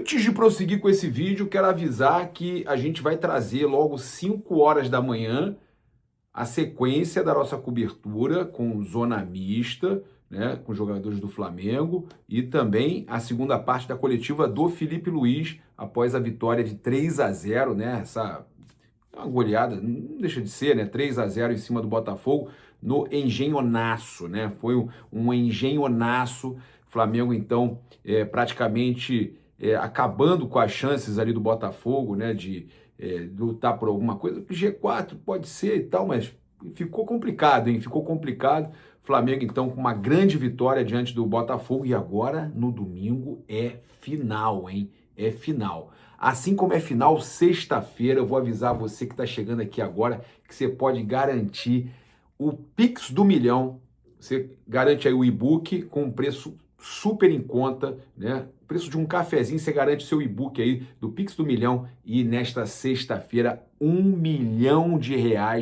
Antes de prosseguir com esse vídeo, quero avisar que a gente vai trazer logo 5 horas da manhã a sequência da nossa cobertura com zona mista, né, com jogadores do Flamengo, e também a segunda parte da coletiva do Felipe Luiz após a vitória de 3-0, né, essa uma goleada, não deixa de ser, né, 3-0 em cima do Botafogo no Engenhonaço, né, foi um Engenhonaço. Flamengo então praticamente acabando com as chances ali do Botafogo, né, de lutar por alguma coisa. G4 pode ser e tal, mas ficou complicado, hein? Ficou complicado. Flamengo, então, com uma grande vitória diante do Botafogo. E agora, no domingo, é final, hein? É final. Assim como é final, sexta-feira, eu vou avisar você que está chegando aqui agora que você pode garantir o Pix do Milhão. Você garante aí o e-book com um preço super em conta, né? Preço de um cafezinho, você garante seu e-book aí do Pix do Milhão. E nesta sexta-feira, R$1 milhão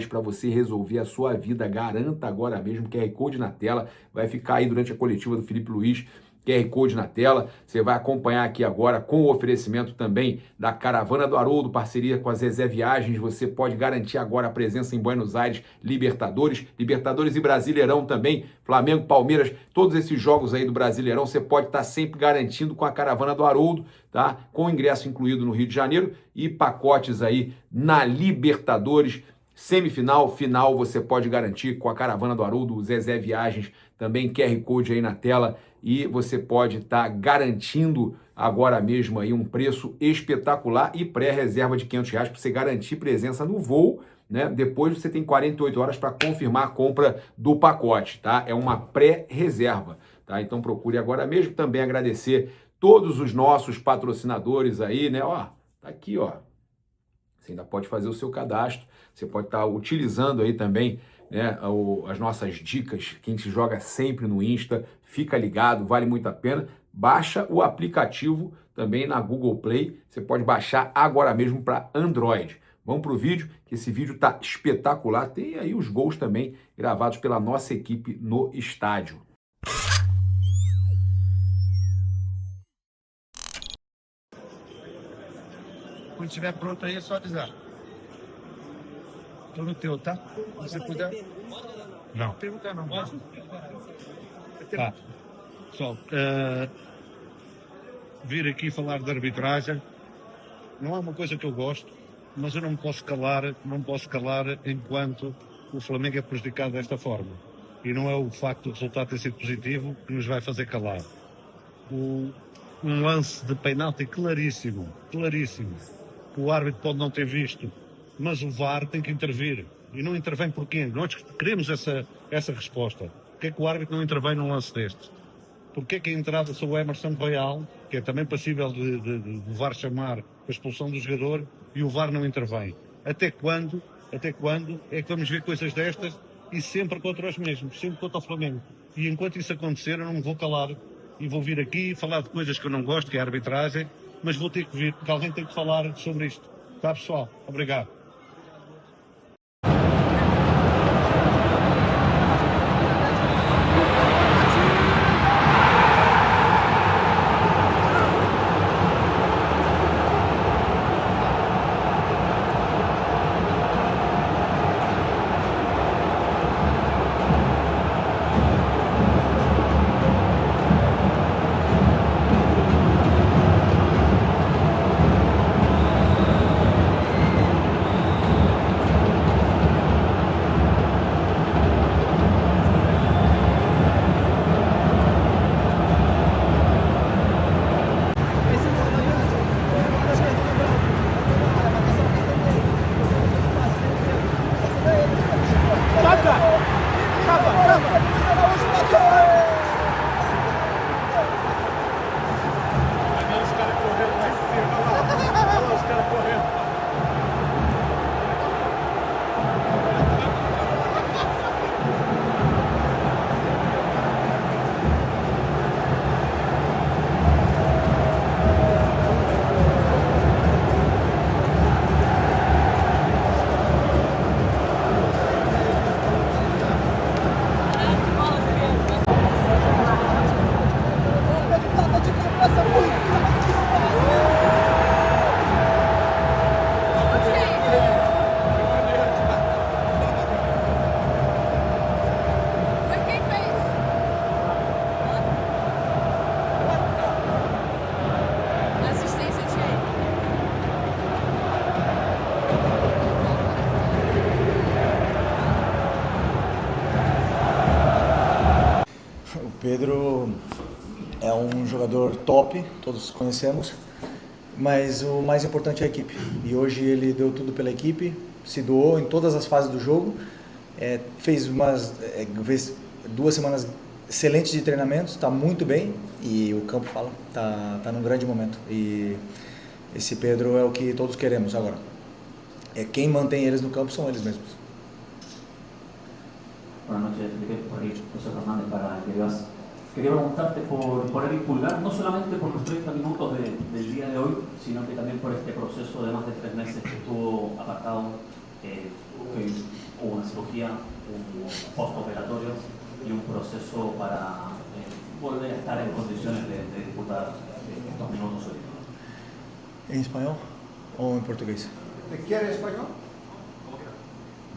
para você resolver a sua vida. Garanta agora mesmo, QR Code na tela, vai ficar aí durante a coletiva do Felipe Luiz, QR Code na tela, você vai acompanhar aqui agora com o oferecimento também da Caravana do Haroldo, parceria com a Zezé Viagens. Você pode garantir agora a presença em Buenos Aires, Libertadores e Brasileirão também, Flamengo, Palmeiras, todos esses jogos aí do Brasileirão, você pode estar sempre garantindo com a Caravana do Haroldo, tá? Com ingresso incluído no Rio de Janeiro e pacotes aí na Libertadores. Semifinal, final, você pode garantir com a Caravana do Haroldo, Zezé Viagens, também QR Code aí na tela, e você pode estar garantindo agora mesmo aí um preço espetacular e pré-reserva de R$500 para você garantir presença no voo, né? Depois você tem 48 horas para confirmar a compra do pacote, tá? É uma pré-reserva, tá? Então procure agora mesmo. Também agradecer todos os nossos patrocinadores aí, né? Ó, tá aqui, ó. Você ainda pode fazer o seu cadastro, você pode estar utilizando aí também, né, as nossas dicas que a gente joga sempre no Insta. Fica ligado, vale muito a pena. Baixa o aplicativo também na Google Play, você pode baixar agora mesmo para Android. Vamos para o vídeo, que esse vídeo está espetacular. Tem aí os gols também gravados pela nossa equipe no estádio. Quando estiver pronto aí, é só avisar. Tô no teu, tá? Se você puder. Não. Perguntar não. Pode? Tá. Pessoal, vir aqui falar de arbitragem não é uma coisa que eu gosto, mas eu não me posso calar, enquanto o Flamengo é prejudicado desta forma. E não é o facto do resultado ter sido positivo que nos vai fazer calar. Um lance de penalti claríssimo, que o árbitro pode não ter visto, mas o VAR tem que intervir. E não intervém porquê? Nós queremos essa resposta. Porquê é que o árbitro não intervém num lance destes? Porquê é que a entrada sobre o Emerson Royal, que é também passível de o VAR chamar a expulsão do jogador, e o VAR não intervém? Até quando é que vamos ver coisas destas e sempre contra os mesmos, sempre contra o Flamengo? E enquanto isso acontecer, eu não me vou calar e vou vir aqui falar de coisas que eu não gosto, que é a arbitragem, mas vou ter que vir, porque alguém tem que falar sobre isto. Tá, pessoal? Obrigado. Pedro é um jogador top, todos conhecemos, mas o mais importante é a equipe. E hoje ele deu tudo pela equipe, se doou em todas as fases do jogo, fez 2 semanas excelentes de treinamentos, está muito bem e o campo fala, tá num grande momento. E esse Pedro é o que todos queremos agora. Quem mantém eles no campo são eles mesmos. Buenas noches, Felipe, por ahí, José Fernández para que veas. Quería preguntarte por Eric Pulgar, no solamente por los 30 minutos del día de hoy, sino que también por este proceso de más de 3 meses que estuvo apartado, que hubo una cirugía, un postoperatorio y un proceso para volver a estar en condiciones de disputar estos minutos hoy. Em espanhol ou em português? Você quer espanhol?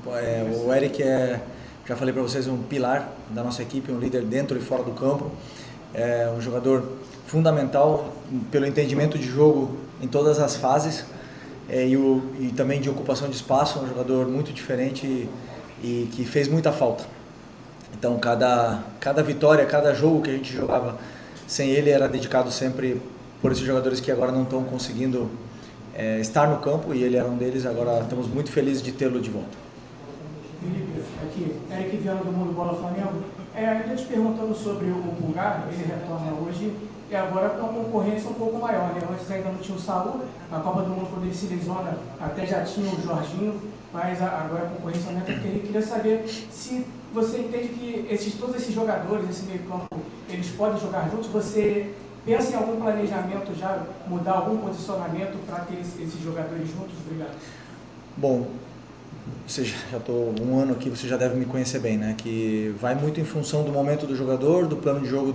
O Eric já falei para vocês, um pilar da nossa equipe, um líder dentro e fora do campo, um jogador fundamental pelo entendimento de jogo em todas as fases e também de ocupação de espaço, um jogador muito diferente e que fez muita falta. Então cada vitória, cada jogo que a gente jogava sem ele era dedicado sempre por esses jogadores que agora não estão conseguindo estar no campo e ele era um deles. Agora estamos muito felizes de tê-lo de volta. Felipe, aqui, Eric Viana do Mundo Bola Flamengo. Ainda te perguntando sobre o Pulgar, ele retorna hoje e agora com uma concorrência um pouco maior, né? Antes ainda não tinha o Saúl, na Copa do Mundo quando ele se lesiona até já tinha o Jorginho, mas agora a concorrência aumenta porque ele queria saber se você entende que todos esses jogadores, esse meio campo, eles podem jogar juntos, você pensa em algum planejamento já, mudar algum posicionamento para ter esses jogadores juntos? Obrigado. Bom, já estou 1 ano aqui, você já deve me conhecer bem, né? Que vai muito em função do momento do jogador, do plano de jogo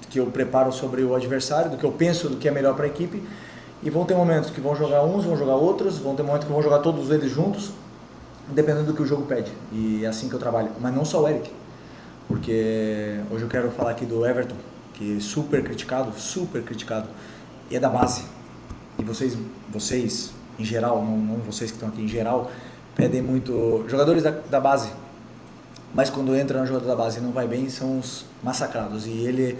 que eu preparo sobre o adversário, do que eu penso do que é melhor para a equipe. E vão ter momentos que vão jogar uns, vão jogar outros, vão ter momentos que vão jogar todos eles juntos, dependendo do que o jogo pede. E é assim que eu trabalho. Mas não só o Eric, porque hoje eu quero falar aqui do Everton, que é super criticado, e é da base. E vocês em geral, não vocês que estão aqui, em geral, pedem muito jogadores da base, mas quando entra no jogador da base e não vai bem, são os massacrados. E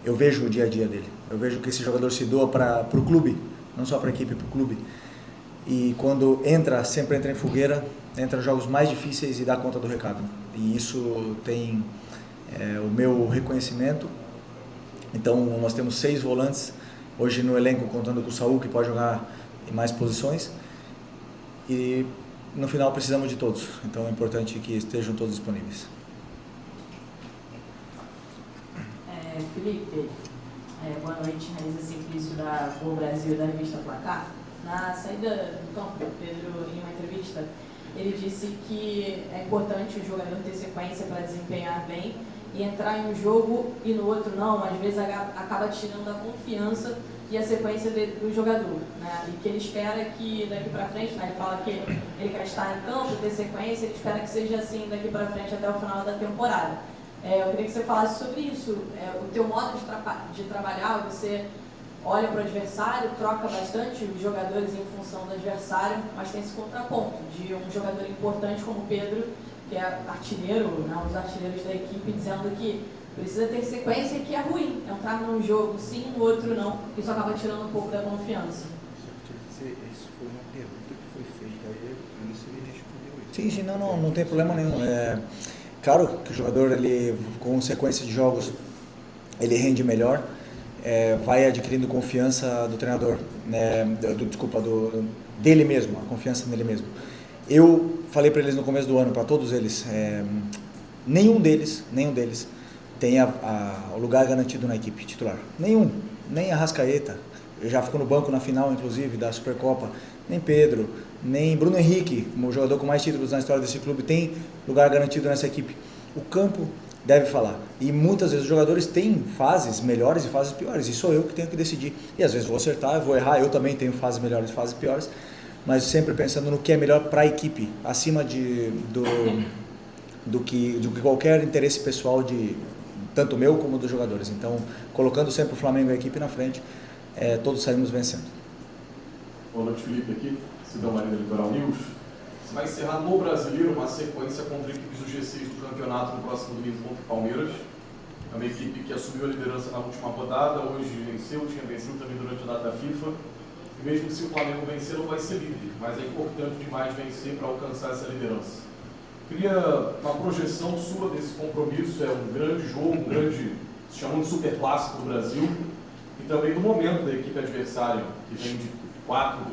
eu vejo o dia a dia dele, eu vejo que esse jogador se doa para o clube, não só para a equipe, para o clube. E quando sempre entra em fogueira, entra nos jogos mais difíceis e dá conta do recado. E isso tem o meu reconhecimento. Então nós temos 6 volantes hoje no elenco, contando com o Saúl, que pode jogar em mais posições. E no final precisamos de todos, então é importante que estejam todos disponíveis. Felipe, boa noite, Raíza Simplício da Gol Brasil, da revista Placar. Na saída do campo, Pedro, em uma entrevista, ele disse que é importante o jogador ter sequência para desempenhar bem e entrar em um jogo e no outro não, às vezes acaba tirando a confiança e a sequência do jogador, né? E que ele espera que daqui para frente, né? Ele fala que ele quer estar em campo, ter sequência, ele espera que seja assim daqui para frente até o final da temporada. Eu queria que você falasse sobre isso, o teu modo de trabalhar, você olha para o adversário, troca bastante os jogadores em função do adversário, mas tem esse contraponto de um jogador importante como o Pedro, que é artilheiro, né, um dos artilheiros da equipe, dizendo que precisa ter sequência e que é ruim entrar num jogo sim, no outro não, isso acaba tirando um pouco da confiança. Isso foi uma pergunta que foi feita a ele, eu não sei responder isso. Sim, não tem problema nenhum. Claro que o jogador, ele, com sequência de jogos, ele rende melhor, vai adquirindo confiança do treinador, né, dele mesmo, a confiança nele mesmo. Eu falei para eles no começo do ano, para todos eles, nenhum deles tem o lugar garantido na equipe titular. Nenhum, nem Arrascaeta, já ficou no banco na final, inclusive, da Supercopa, nem Pedro, nem Bruno Henrique, o jogador com mais títulos na história desse clube, tem lugar garantido nessa equipe. O campo deve falar. E muitas vezes os jogadores têm fases melhores e fases piores, e sou eu que tenho que decidir. E às vezes vou acertar, vou errar, eu também tenho fases melhores e fases piores, mas sempre pensando no que é melhor para a equipe, acima do que qualquer interesse pessoal, tanto meu como dos jogadores. Então, colocando sempre o Flamengo e a equipe na frente, todos saímos vencendo. Boa noite, Felipe, aqui, Cidão Maria da Litoral News. Você vai encerrar no Brasileiro uma sequência contra equipes do G6 do campeonato no próximo domingo contra o Palmeiras. É uma equipe que assumiu a liderança na última rodada, hoje venceu, tinha vencido também durante a data FIFA. E mesmo se o Flamengo vencer, não vai ser líder, mas é importante demais vencer para alcançar essa liderança. Queria uma projeção sua desse compromisso, é um grande jogo, se chama de super clássico do Brasil, e também do momento da equipe adversária, que vem de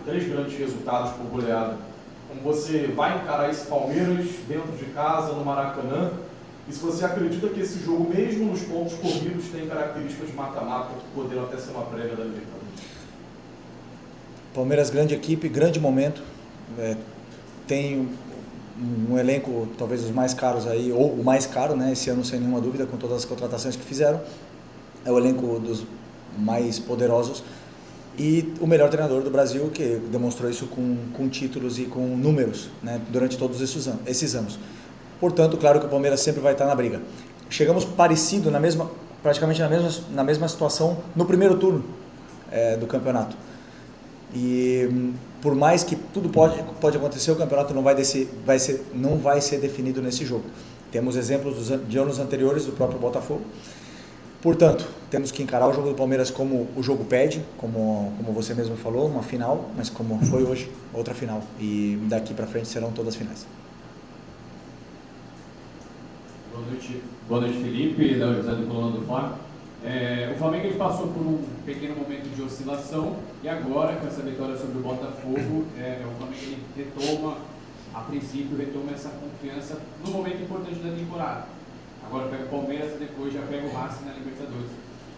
3 grandes resultados por goleada. Como você vai encarar esse Palmeiras dentro de casa, no Maracanã, e se você acredita que esse jogo, mesmo nos pontos corridos, tem características de mata-mata que poderão até ser uma prévia da Libertadores. Palmeiras, grande equipe, grande momento, tem um elenco talvez os mais caros aí, ou o mais caro, né, esse ano sem nenhuma dúvida, com todas as contratações que fizeram, é o elenco dos mais poderosos e o melhor treinador do Brasil, que demonstrou isso com títulos e com números, né, durante todos esses anos. Portanto, claro que o Palmeiras sempre vai estar na briga. Chegamos parecido, praticamente na mesma situação no primeiro turno do campeonato. E por mais que tudo pode acontecer, o campeonato não vai ser definido nesse jogo. Temos exemplos de anos anteriores do próprio Botafogo. Portanto, temos que encarar o jogo do Palmeiras como o jogo pede, como você mesmo falou, uma final, mas como foi hoje, outra final. E daqui para frente serão todas finais. Boa noite, Felipe, da José do Coluna do Fla. O Flamengo ele passou por um pequeno momento de oscilação e agora, com essa vitória sobre o Botafogo, o Flamengo ele retoma essa confiança no momento importante da temporada. Agora pega o Palmeiras e depois já pega o Racing na Libertadores.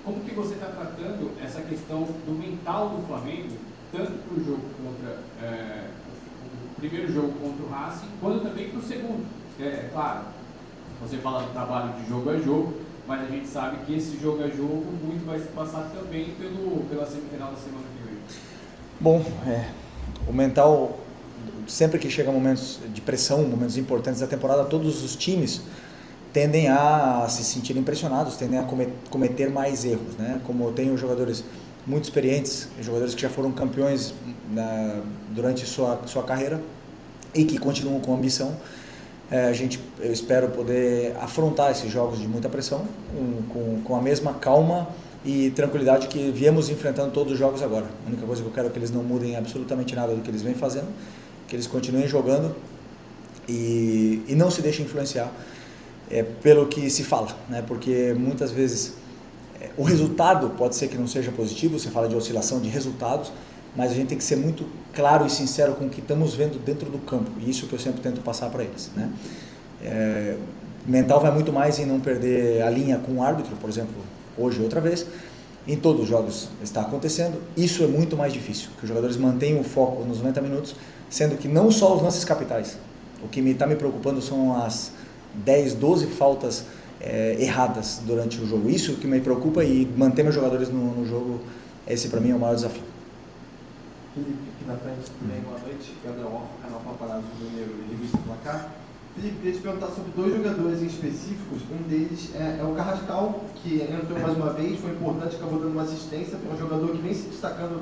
Como que você está tratando essa questão do mental do Flamengo, tanto para o jogo o primeiro jogo contra o Racing, quanto também para o segundo? Claro, você fala do trabalho de jogo a jogo, mas a gente sabe que esse jogo a jogo muito vai se passar também pela semifinal da semana que vem. Bom, o mental, sempre que chega momentos de pressão, momentos importantes da temporada, todos os times tendem a se sentir impressionados, tendem a cometer mais erros, né? Como tem os jogadores muito experientes, jogadores que já foram campeões durante sua carreira e que continuam com ambição, eu espero poder afrontar esses jogos de muita pressão com a mesma calma e tranquilidade que viemos enfrentando todos os jogos agora. A única coisa que eu quero é que eles não mudem absolutamente nada do que eles vêm fazendo, que eles continuem jogando e não se deixem influenciar pelo que se fala, né? Porque muitas vezes o resultado pode ser que não seja positivo, você fala de oscilação de resultados, mas a gente tem que ser muito claro e sincero com o que estamos vendo dentro do campo, e isso que eu sempre tento passar para eles, né? Mental vai muito mais em não perder a linha com o árbitro, por exemplo, hoje outra vez, em todos os jogos está acontecendo, isso é muito mais difícil, que os jogadores mantenham o foco nos 90 minutos, sendo que não só os lances capitais, o que está me preocupando são as 10, 12 faltas erradas durante o jogo, isso que me preocupa, e manter meus jogadores no jogo, esse para mim é o maior desafio. Felipe, aqui na frente, tudo bem? Boa noite. Gabriel, canal Paparazzo do Mineiro e Revista Placar. Felipe, queria te perguntar sobre 2 jogadores em específicos. Um deles é o Carrascal, que entrou mais uma vez, foi importante, acabou dando uma assistência. É um jogador que vem se destacando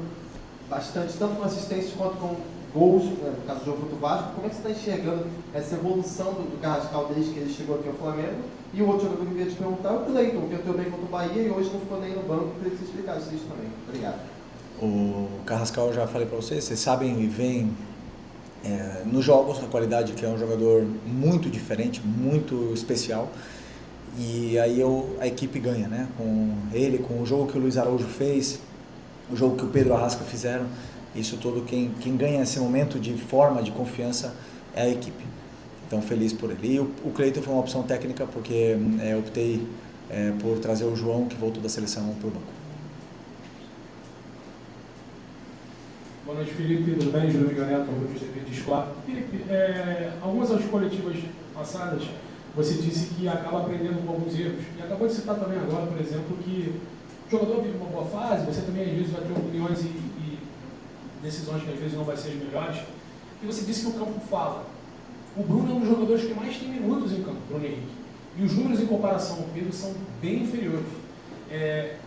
bastante, tanto com assistências quanto com gols, né, no caso do jogo contra o Vasco. Como é que você está enxergando essa evolução do Carrascal desde que ele chegou aqui ao Flamengo? E o outro jogador que eu queria te perguntar é o Cleiton, que entrou bem contra o Bahia e hoje não ficou nem no banco. Queria que você explicasse isso também. Obrigado. O Carrascal, eu já falei para vocês sabem e veem nos jogos a qualidade, que é um jogador muito diferente, muito especial, e aí a equipe ganha, né? Com ele, com o jogo que o Luiz Araújo fez, o jogo que o Pedro Arrasca fizeram, isso tudo, quem ganha esse momento de forma, de confiança, é a equipe. Então, feliz por ele. E o Cleiton foi uma opção técnica, porque optei por trazer o João, que voltou da seleção, para o banco. Boa noite, Felipe. Tudo bem? Júlio Miguel Neto, Rubens TV de Escola. Felipe, algumas das coletivas passadas, você disse que acaba aprendendo com alguns erros. E acabou de citar também agora, por exemplo, que o jogador vive uma boa fase, você também às vezes vai ter opiniões e decisões que às vezes não vai ser as melhores. E você disse que o campo fala. O Bruno é um dos jogadores que mais tem minutos em campo, Bruno Henrique. E os números em comparação ao Pedro são bem inferiores.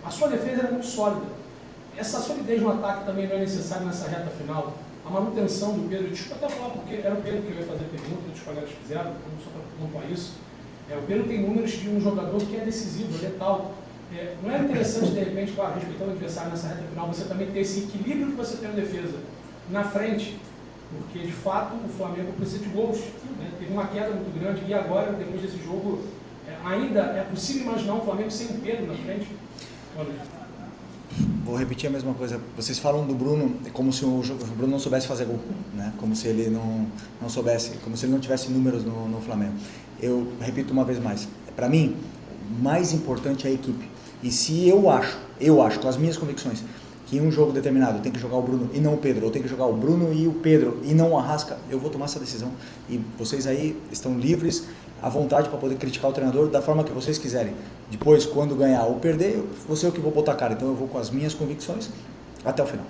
A sua defesa era muito sólida. Essa solidez no ataque também não é necessária nessa reta final. A manutenção do Pedro, desculpa até falar porque era o Pedro que eu ia fazer a pergunta, os colegas fizeram, só para pontuar isso. O Pedro tem números de um jogador que é decisivo, letal. Não é interessante, de repente, claro, respeitando o adversário nessa reta final, você também ter esse equilíbrio que você tem na defesa na frente, porque de fato o Flamengo precisa de gols, né? Teve uma queda muito grande e agora, depois desse jogo, ainda é possível imaginar um Flamengo sem o Pedro na frente? Vou repetir a mesma coisa. Vocês falam do Bruno como se o Bruno não soubesse fazer gol, né? Como se ele não soubesse, como se ele não tivesse números no Flamengo. Eu repito uma vez mais. Para mim, o mais importante é a equipe. E se eu acho, com as minhas convicções, que em um jogo determinado tem que jogar o Bruno e não o Pedro, ou tem que jogar o Bruno e o Pedro e não o Arrasca, eu vou tomar essa decisão. E vocês aí estão livres, à vontade para poder criticar o treinador da forma que vocês quiserem. Depois, quando ganhar ou perder, eu vou ser eu que vou botar a cara. Então eu vou com as minhas convicções até o final.